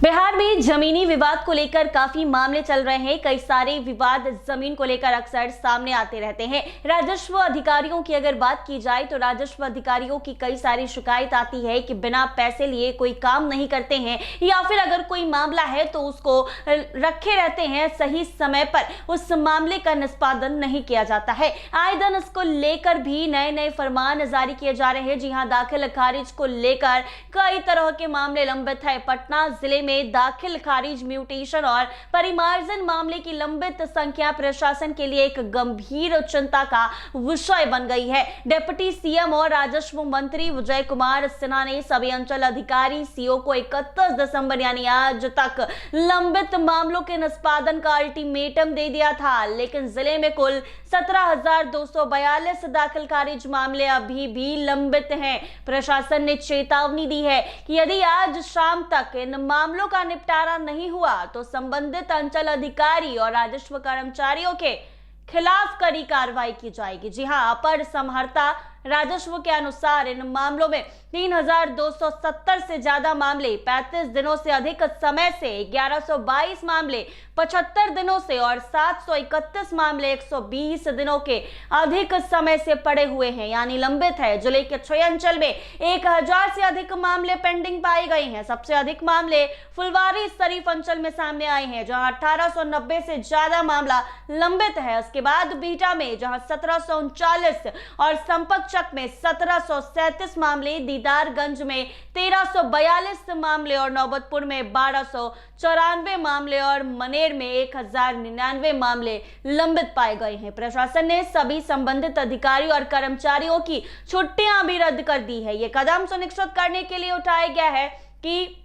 बिहार में जमीनी विवाद को लेकर काफी मामले चल रहे हैं। कई सारे विवाद जमीन को लेकर अक्सर सामने आते रहते हैं। राजस्व अधिकारियों की अगर बात की जाए तो राजस्व अधिकारियों की कई सारी शिकायत आती है कि बिना पैसे लिए कोई काम नहीं करते हैं, या फिर अगर कोई मामला है तो उसको रखे रहते हैं, सही समय पर उस मामले का निष्पादन नहीं किया जाता है। आए दिन इसको लेकर भी नए नए फरमान जारी किए जा रहे हैं। जी हां, दाखिल खारिज को लेकर कई तरह के मामले लंबित है। पटना जिले में दाखिल खारिज, म्यूटेशन और परिमार्जन मामले की लंबित संख्या प्रशासन के लिए एक गंभीर चिंता का विषय बन गई है। डिप्टी सीएम और राजस्व मंत्री विजय कुमार सिन्हा ने सभी अंचल अधिकारी सीओ को 31 दिसंबर यानी आज तक लंबित मामलों के निष्पादन का अल्टीमेटम दे दिया था, लेकिन जिले में कुल 17,242 दाखिल खारिज मामले अभी भी लंबित हैं। प्रशासन ने चेतावनी दी है कि यदि आज शाम तक इन मामलों का निपटारा नहीं हुआ तो संबंधित अंचल अधिकारी और राजस्व कर्मचारियों के खिलाफ कड़ी कार्रवाई की जाएगी। जी हां, अपर समहर्ता राजस्व के अनुसार इन मामलों में 3,270 से ज्यादा मामले 35 दिनों से अधिक समय से, 1122 मामले 75 दिनों से और 731 मामले 120 दिनों के अधिक समय से पड़े हुए हैं, यानी लंबित है। जिले के 6 अंचल में 1000 से अधिक मामले पेंडिंग पाए गए हैं। सबसे अधिक मामले फुलवारी शरीफ अंचल में सामने आए हैं, जहां 1890 से ज्यादा मामला लंबित है। उसके बाद बीटा में जहां 1739 और संपर्क चक में 1737 मामले, दीदारगंज में 1342 मामले और नौबतपुर में 1294 मामले और मनेर में 1099 मामले लंबित पाए गए हैं। प्रशासन ने सभी संबंधित अधिकारी और कर्मचारियों की छुट्टियां भी रद्द कर दी है। यह कदम सुनिश्चित करने के लिए उठाया गया है कि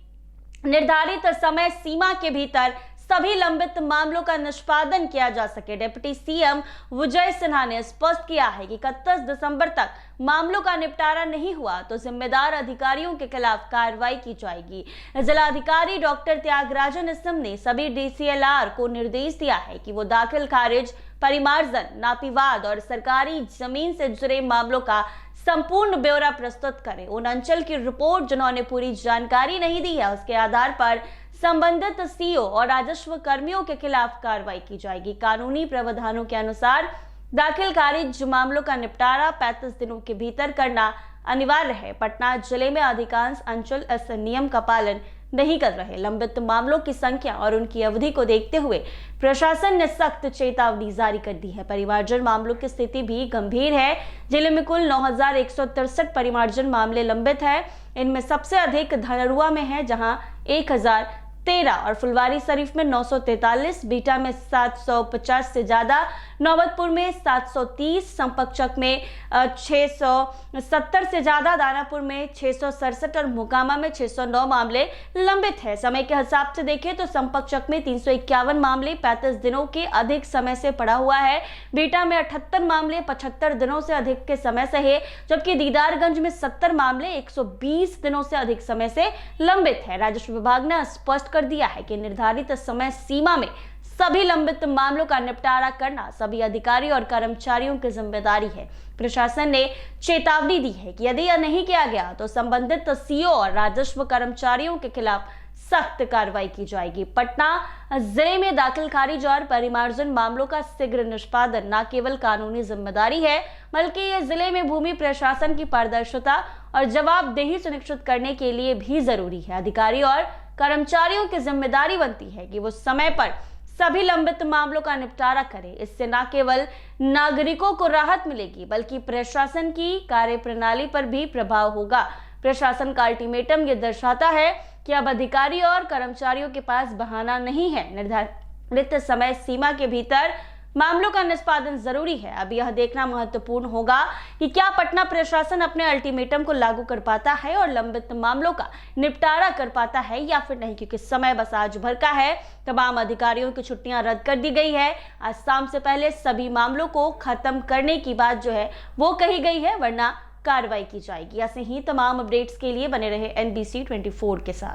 निर्धारित समय सीमा के भीतर सभी लंबित मामलों का निष्पादन किया जा सके। डिप्टी सीएम विजय सिन्हा ने स्पष्ट किया है कि 31 दिसंबर तक मामलों का निपटारा नहीं हुआ तो जिम्मेदार अधिकारियों के खिलाफ कार्रवाई की जाएगी। जिलाधिकारी डॉक्टर त्यागराजन एसएम ने सभी डीसीएलआर को निर्देश दिया है कि वो दाखिल खारिज, परिमार्जन, नापीवाद और सरकारी जमीन से जुड़े मामलों का संपूर्ण ब्यौरा प्रस्तुत करें। उन अंचल की रिपोर्ट जिन्होंने पूरी जानकारी नहीं दी है, उसके आधार पर संबंधित सीओ और राजस्व कर्मियों के खिलाफ कार्रवाई की जाएगी। कानूनी प्रावधानों के अनुसार दाखिल खारिज मामलों का निपटारा 35 दिनों के भीतर करना अनिवार्य है। पटना जिले में अधिकांश अंचल इस नियम का पालन नहीं कर रहे। लंबित मामलों की संख्या और उनकी अवधि को देखते हुए प्रशासन ने सख्त चेतावनी जारी कर दी है। परिमार्जन मामलों की स्थिति भी गंभीर है। जिले में कुल 9,163 परिमार्जन मामले लंबित है। इनमें सबसे अधिक धनरुआ में है, जहां 1013 और फुलवारी शरीफ में 943, बीटा में 750 से ज्यादा, नौबतपुर में 730, संपकचक में 670 से ज्यादा, दानापुर में 667 और मोकामा में 609 मामले लंबित है। समय के हिसाब से देखें तो संपकचक में 351 मामले 35 दिनों के अधिक समय से पड़ा हुआ है, बीटा में 78 मामले 75 दिनों से अधिक के समय से है, जबकि दीदारगंज में 70 मामले 120 दिनों से अधिक समय से लंबित है। राजस्व विभाग ने स्पष्ट कर दिया है कि निर्धारित समय सीमा में सभी लंबित मामलों का निपटारा करना सभी अधिकारी और कर्मचारियों की जिम्मेदारी है। प्रशासन ने चेतावनी दी है कि यदि यह नहीं किया गया तो संबंधित सीओ और राजस्व कर्मचारियों के खिलाफ सख्त कार्रवाई की जाएगी। पटना जिले में दाखिल खारिज और परिमार्जन मामलों का शीघ्र निष्पादन न केवल कानूनी जिम्मेदारी है, बल्कि यह जिले में भूमि प्रशासन की पारदर्शिता और जवाबदेही सुनिश्चित करने के लिए भी जरूरी है। अधिकारी और कर्मचारियों की जिम्मेदारी बनती है कि वो समय पर सभी लंबित मामलों का निपटारा करें। इससे न केवल नागरिकों को राहत मिलेगी, बल्कि प्रशासन की कार्यप्रणाली पर भी प्रभाव होगा। प्रशासन का अल्टीमेटम ये दर्शाता है कि अब अधिकारी और कर्मचारियों के पास बहाना नहीं है। निर्धारित समय सीमा के भीतर मामलों का निष्पादन जरूरी है। अब यह देखना महत्वपूर्ण होगा कि क्या पटना प्रशासन अपने अल्टीमेटम को लागू कर पाता है और लंबित मामलों का निपटारा कर पाता है या फिर नहीं, क्योंकि समय बस आज भर का है। तमाम अधिकारियों की छुट्टियां रद्द कर दी गई है। आज शाम से पहले सभी मामलों को खत्म करने की बात जो है वो कही गई है, वरना कार्रवाई की जाएगी। ऐसे ही तमाम अपडेट्स के लिए बने रहे NBC 24 के साथ।